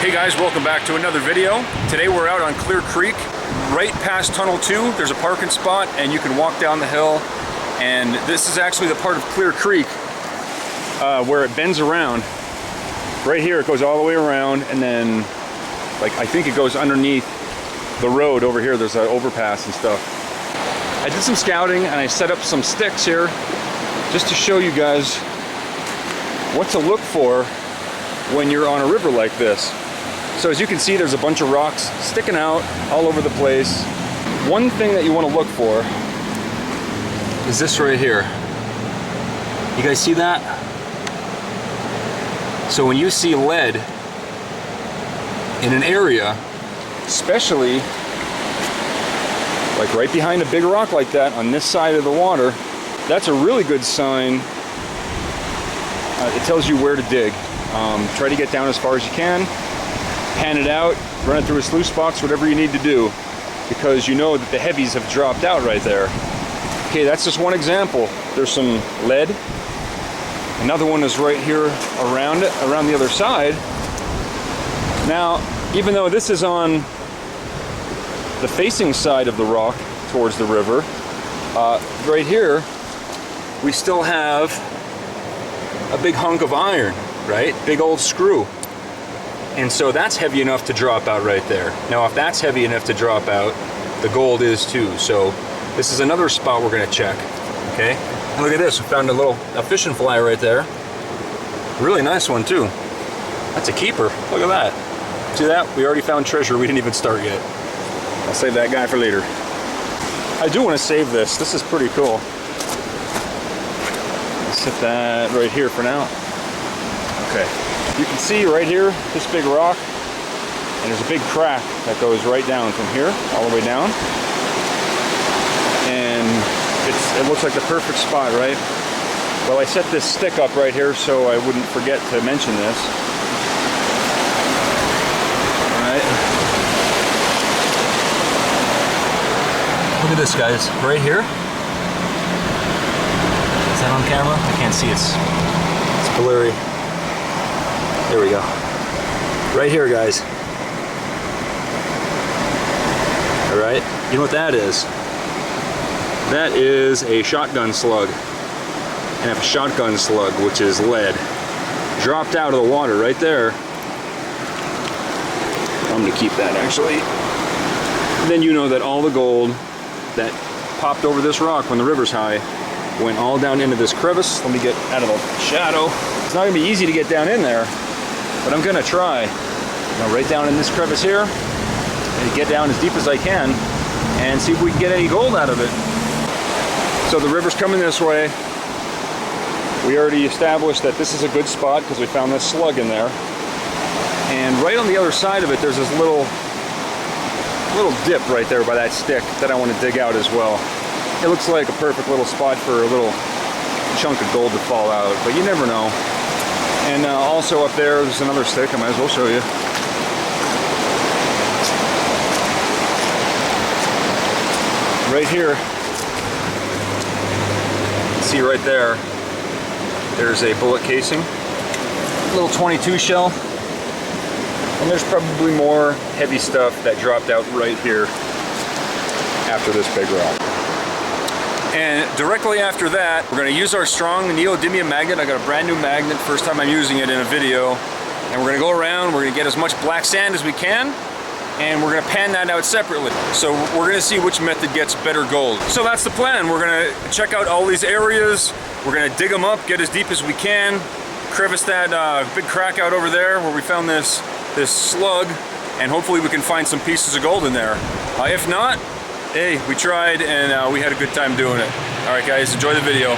Hey guys, welcome back to another video. Today we're out on Clear Creek, right past Tunnel 2. There's a parking spot and you can walk down the hill. And this is actually the part of Clear Creek where it bends around. Right here it goes all the way around, and then I think it goes underneath the road over here. There's an overpass and stuff. I did some scouting and I set up some sticks here just to show you guys what to look for when you're on a river like this. So as you can see, there's a bunch of rocks sticking out all over the place. One thing that you want to look for is this right here. You guys see that? So when you see lead in an area, especially like right behind a big rock like that on this side of the water, that's a really good sign. It tells you where to dig. Try to get down as far as you can, pan it out, run it through a sluice box, whatever you need to do, because you know that the heavies have dropped out right there. Okay, that's just one example. There's some lead. Another one is right here around it, around the other side. Now, even though this is on the facing side of the rock towards the river, right here we still have a big hunk of iron, right? Big old screw. And so that's heavy enough to drop out right there. Now, if that's heavy enough to drop out, the gold is too. So this is another spot we're gonna check, okay? And look at this, we found a fishing fly right there. Really nice one too. That's a keeper, look at that. See that? We already found treasure, we didn't even start yet. I'll save that guy for later. I do want to save this. This is pretty cool. Set that right here for now. Okay. You can see right here, this big rock, and there's a big crack that goes right down from here, all the way down. And it looks like the perfect spot, right? Well, I set this stick up right here so I wouldn't forget to mention this. Look at this, guys, right here. Is that on camera? I can't see, it's blurry. There we go. Right here, guys. All right, you know what that is? That is a shotgun slug. And a shotgun slug, which is lead, dropped out of the water right there. I'm gonna keep that, actually. Then you know that all the gold that popped over this rock when the river's high went all down into this crevice. Let me get out of the shadow. It's not gonna be easy to get down in there, but I'm gonna try. Now, right down in this crevice here, and get down as deep as I can and see if we can get any gold out of it. So the river's coming this way. We already established that this is a good spot because we found this slug in there. And right on the other side of it, there's this little dip right there by that stick that I want to dig out as well. It looks like a perfect little spot for a little chunk of gold to fall out, but you never know. And also up there's another stick. I might as well show you. Right here, see right there, there's a bullet casing, a little 22 shell. And there's probably more heavy stuff that dropped out right here after this big rock. And directly after that, we're going to use our strong neodymium magnet. I got a brand new magnet, first time I'm using it in a video. And we're going to go around, we're going to get as much black sand as we can, and we're going to pan that out separately. So we're going to see which method gets better gold. So that's the plan. We're going to check out all these areas. We're going to dig them up, get as deep as we can, crevice that big crack out over there where we found this slug, and hopefully we can find some pieces of gold in there. If not, hey, we tried and we had a good time doing it. All right, guys, enjoy the video.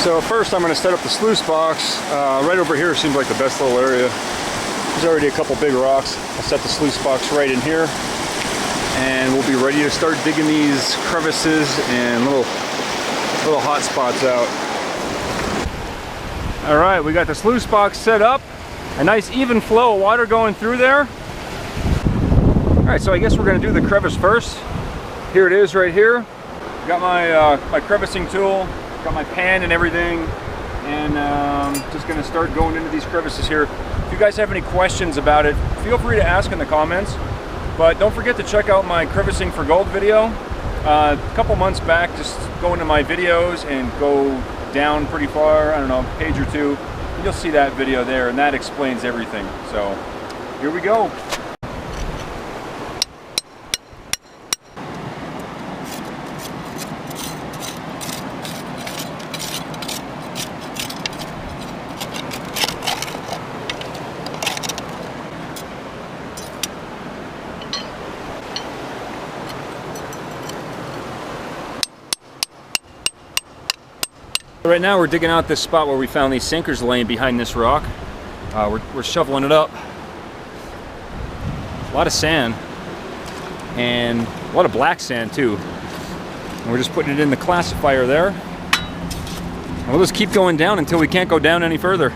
So first I'm going to set up the sluice box. Right over here seems like the best little area. There's already a couple big rocks. I'll set the sluice box right in here. and we'll be ready to start digging these crevices and little hot spots out. All right, we got the sluice box set up. A nice even flow of water going through there. All right, so I guess we're gonna do the crevice first. Here it is right here. Got my, my crevicing tool, got my pan and everything, and just gonna start going into these crevices here. If you guys have any questions about it, feel free to ask in the comments. But don't forget to check out my crevicing for gold video. A couple months back, just go into my videos and go down pretty far, I don't know, a page or two, and you'll see that video there, and that explains everything. So here we go. Right now we're digging out this spot where we found these sinkers laying behind this rock. We're shoveling it up. A lot of sand and a lot of black sand too. And we're just putting it in the classifier there. And we'll just keep going down until we can't go down any further.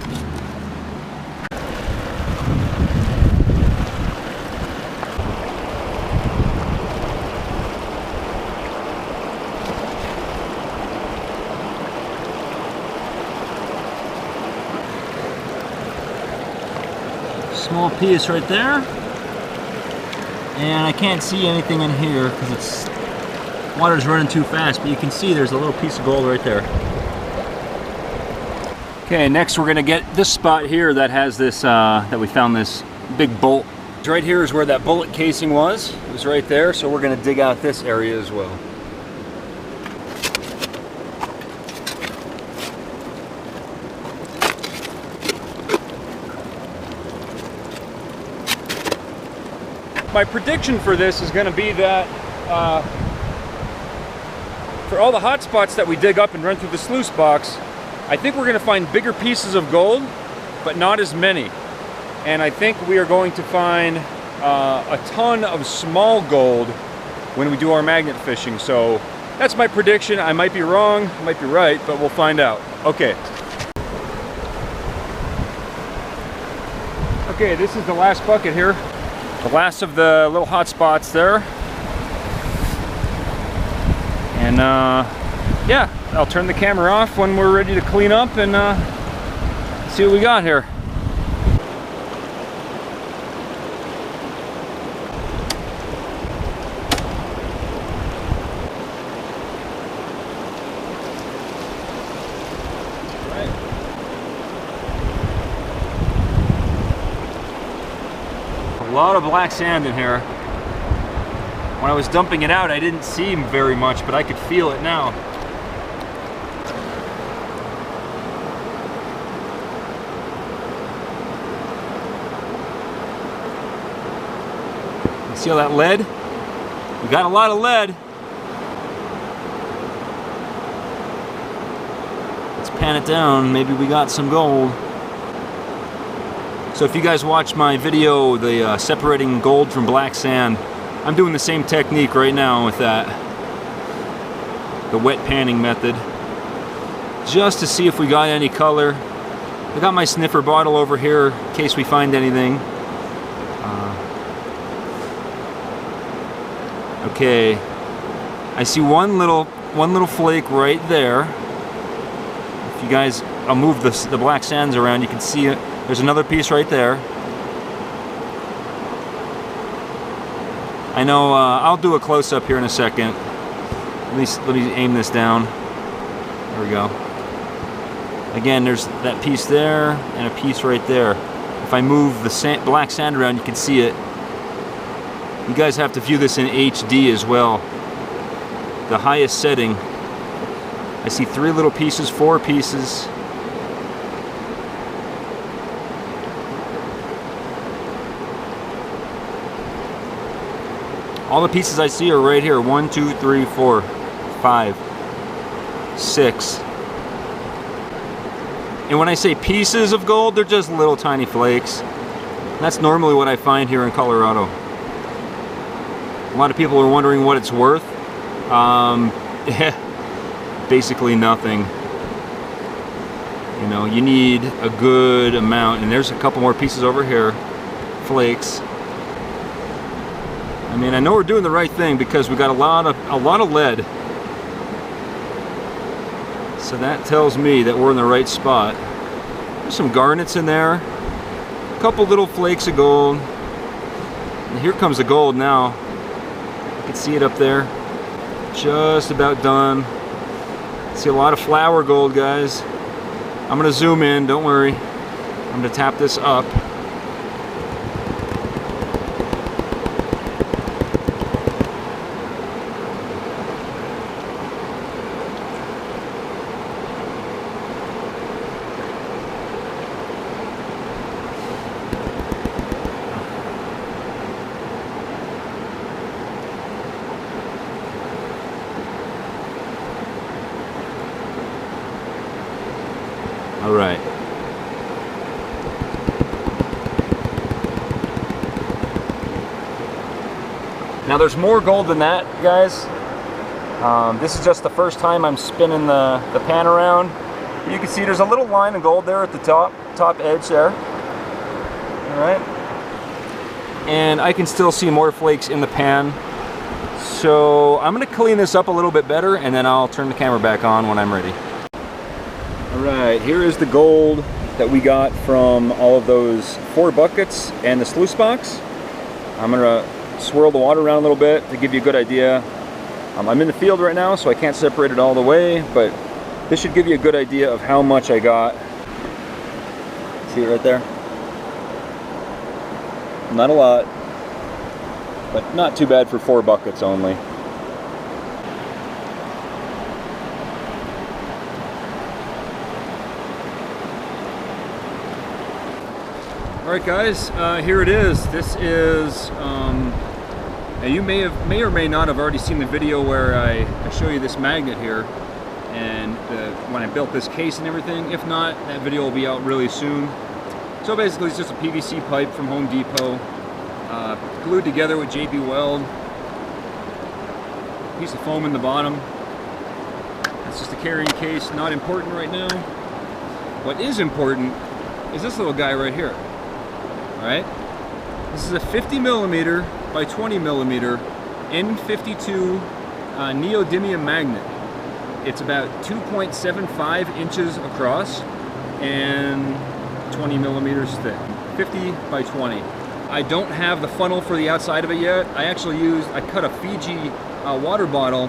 Small piece right there, and I can't see anything in here because water's running too fast, but you can see there's a little piece of gold right there. Okay, next we're gonna get this spot here that has this that we found this big bolt. Right here is where that bullet casing was. It was right there, so we're gonna dig out this area as well. My prediction for this is going to be that for all the hot spots that we dig up and run through the sluice box, I think we're going to find bigger pieces of gold, but not as many. And I think we are going to find a ton of small gold when we do our magnet fishing. So that's my prediction. I might be wrong, I might be right, but we'll find out. Okay. Okay, this is the last bucket here. The last of the little hot spots there. And yeah, I'll turn the camera off when we're ready to clean up and see what we got here. A lot of black sand in here. When I was dumping it out, I didn't see very much, but I could feel it now. You see all that lead? We got a lot of lead. Let's pan it down. Maybe we got some gold. So if you guys watch my video, the separating gold from black sand, I'm doing the same technique right now with that, the wet panning method, just to see if we got any color. I got my sniffer bottle over here in case we find anything. Okay, I see one little flake right there. If you guys, I'll move the black sands around, you can see it. There's another piece right there. I know, I'll do a close-up here in a second. Let me aim this down. There we go. Again, there's that piece there and a piece right there. If I move the black sand around, you can see it. You guys have to view this in HD as well. The highest setting. I see 3 little pieces, 4 pieces. All the pieces I see are right here. 1, 2, 3, 4, 5, 6. And when I say pieces of gold, they're just little tiny flakes. That's normally what I find here in Colorado. A lot of people are wondering what it's worth. Basically nothing. You know, you need a good amount, and there's a couple more pieces over here, flakes. I mean, I know we're doing the right thing because we got a lot of lead. So that tells me that we're in the right spot. There's some garnets in there, a couple little flakes of gold. And here comes the gold now. You can see it up there. Just about done. See a lot of flower gold, guys. I'm gonna zoom in, don't worry. I'm gonna tap this up. All right. Now there's more gold than that, guys. This is just the first time I'm spinning the pan around. You can see there's a little line of gold there at the top edge there. All right. And I can still see more flakes in the pan. So I'm gonna clean this up a little bit better, and then I'll turn the camera back on when I'm ready. Alright, here is the gold that we got from all of those 4 buckets and the sluice box. I'm going to swirl the water around a little bit to give you a good idea. I'm in the field right now, so I can't separate it all the way, but this should give you a good idea of how much I got. See it right there? Not a lot, but not too bad for 4 buckets only. Alright guys, here it is. This is, you may or may not have already seen the video where I show you this magnet here, and when I built this case and everything. If not, that video will be out really soon. So basically it's just a PVC pipe from Home Depot, glued together with JB Weld, piece of foam in the bottom. It's just a carrying case, not important right now. What is important is this little guy right here. Alright, this is a 50mm by 20mm N52 neodymium magnet. It's about 2.75 inches across and 20mm thick, 50 by 20. I don't have the funnel for the outside of it yet. I cut a Fiji water bottle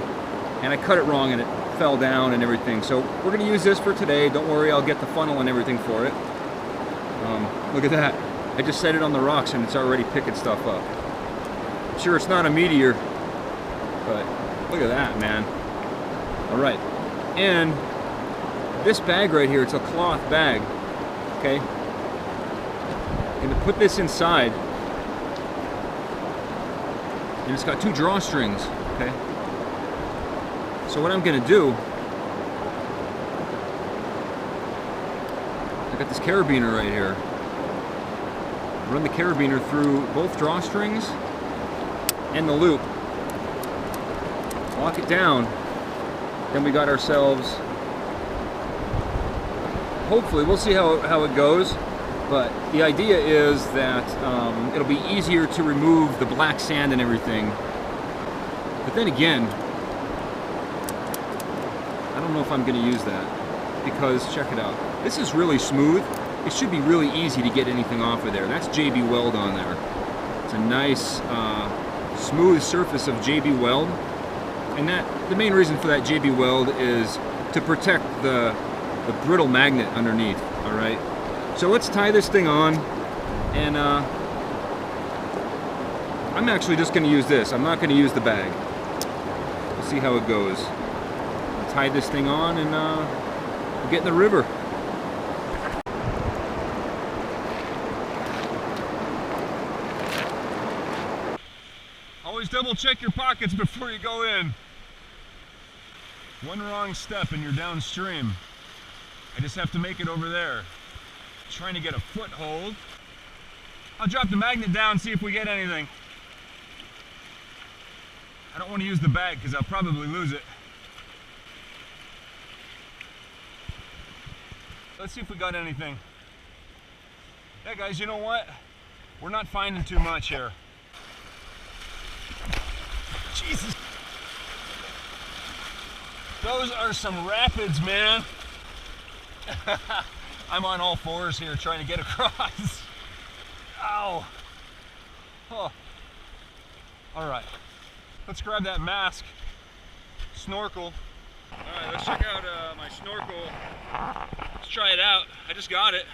and I cut it wrong and it fell down and everything. So we're going to use this for today. Don't worry, I'll get the funnel and everything for it. Look at that. I just set it on the rocks and it's already picking stuff up. I'm sure it's not a meteor, but look at that, man. All right, and this bag right here, it's a cloth bag, okay? I'm gonna put this inside, and it's got 2 drawstrings, okay? So what I'm gonna do, I got this carabiner right here. Run the carabiner through both drawstrings and the loop. Lock it down. Then we got ourselves, hopefully, we'll see how it goes, but the idea is that it'll be easier to remove the black sand and everything. But then again, I don't know if I'm going to use that, because check it out. This is really smooth. It should be really easy to get anything off of there. That's JB Weld on there. It's a nice, smooth surface of JB Weld. And the main reason for that JB Weld is to protect the brittle magnet underneath, all right? So let's tie this thing on, and I'm actually just gonna use this. I'm not gonna use the bag. We'll see how it goes. I'll tie this thing on and we'll get in the river. Always double check your pockets before you go in. One wrong step and you're downstream. I just have to make it over there. Trying to get a foothold. I'll drop the magnet down, see if we get anything. I don't want to use the bag because I'll probably lose it. Let's see if we got anything. Yeah, guys, you know what? We're not finding too much here. Jesus. Those are some rapids, man. I'm on all fours here trying to get across. Ow. Oh. All right. Let's grab that mask. Snorkel. All right, let's check out my snorkel. Let's try it out. I just got it.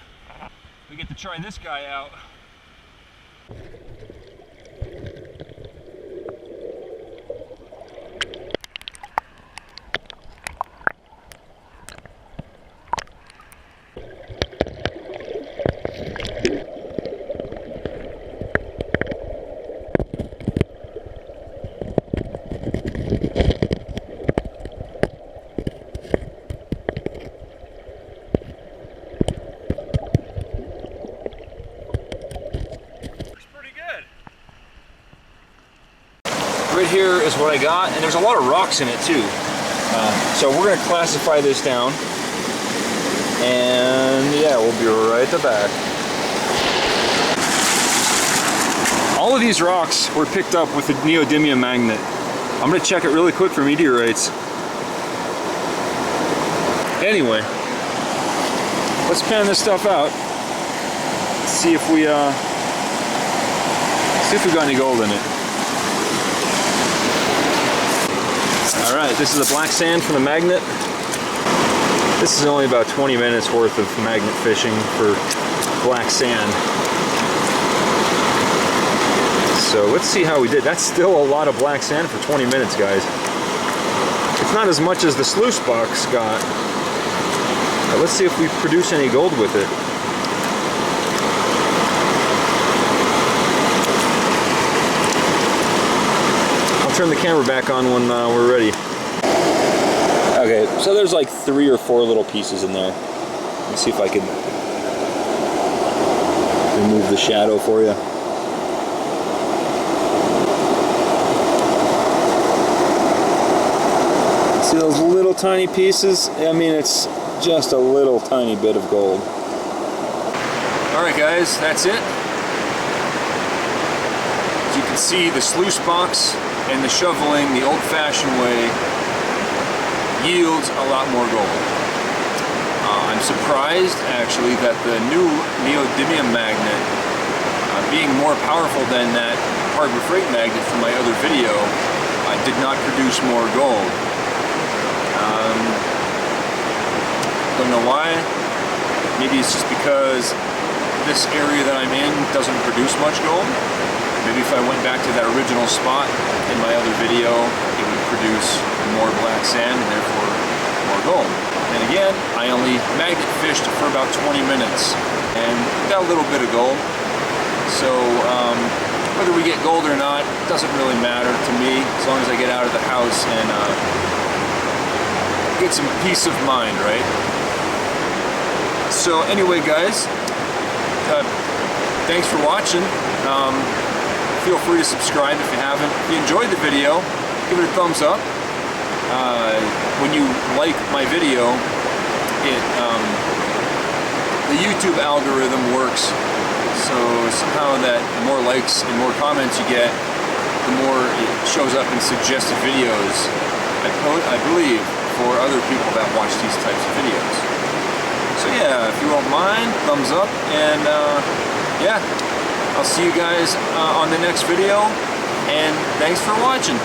We get to try this guy out. Right here is what I got, and there's a lot of rocks in it too. So we're going to classify this down, and yeah, we'll be right at the back. All of these rocks were picked up with the neodymium magnet. I'm going to check it really quick for meteorites. Anyway, let's pan this stuff out. See if we got any gold in it. Alright, this is the black sand from the magnet. This is only about 20 minutes worth of magnet fishing for black sand. So let's see how we did. That's still a lot of black sand for 20 minutes, guys. It's not as much as the sluice box got. But let's see if we produce any gold with it. Turn the camera back on when we're ready. Okay, so there's like 3 or 4 little pieces in there. Let's see if I can remove the shadow for you. See those little tiny pieces? I mean, it's just a little tiny bit of gold. Alright guys, that's it. As you can see, the sluice box and the shoveling the old-fashioned way yields a lot more gold. I'm surprised actually that the new neodymium magnet, being more powerful than that Harbor Freight magnet from my other video, did not produce more gold. Don't know why. Maybe it's just because this area that I'm in doesn't produce much gold. Maybe if I went back to that original spot in my other video, it would produce more black sand and therefore more gold. And again, I only magnet fished for about 20 minutes and got a little bit of gold. So whether we get gold or not doesn't really matter to me as long as I get out of the house and get some peace of mind, right? So anyway guys, thanks for watching. Feel free to subscribe if you haven't. If you enjoyed the video, give it a thumbs up. When you like my video, the YouTube algorithm works so somehow that the more likes and more comments you get, the more it shows up in suggested videos, I believe, for other people that watch these types of videos. So yeah, if you won't mind, thumbs up, and yeah, I'll see you guys on the next video, and thanks for watching.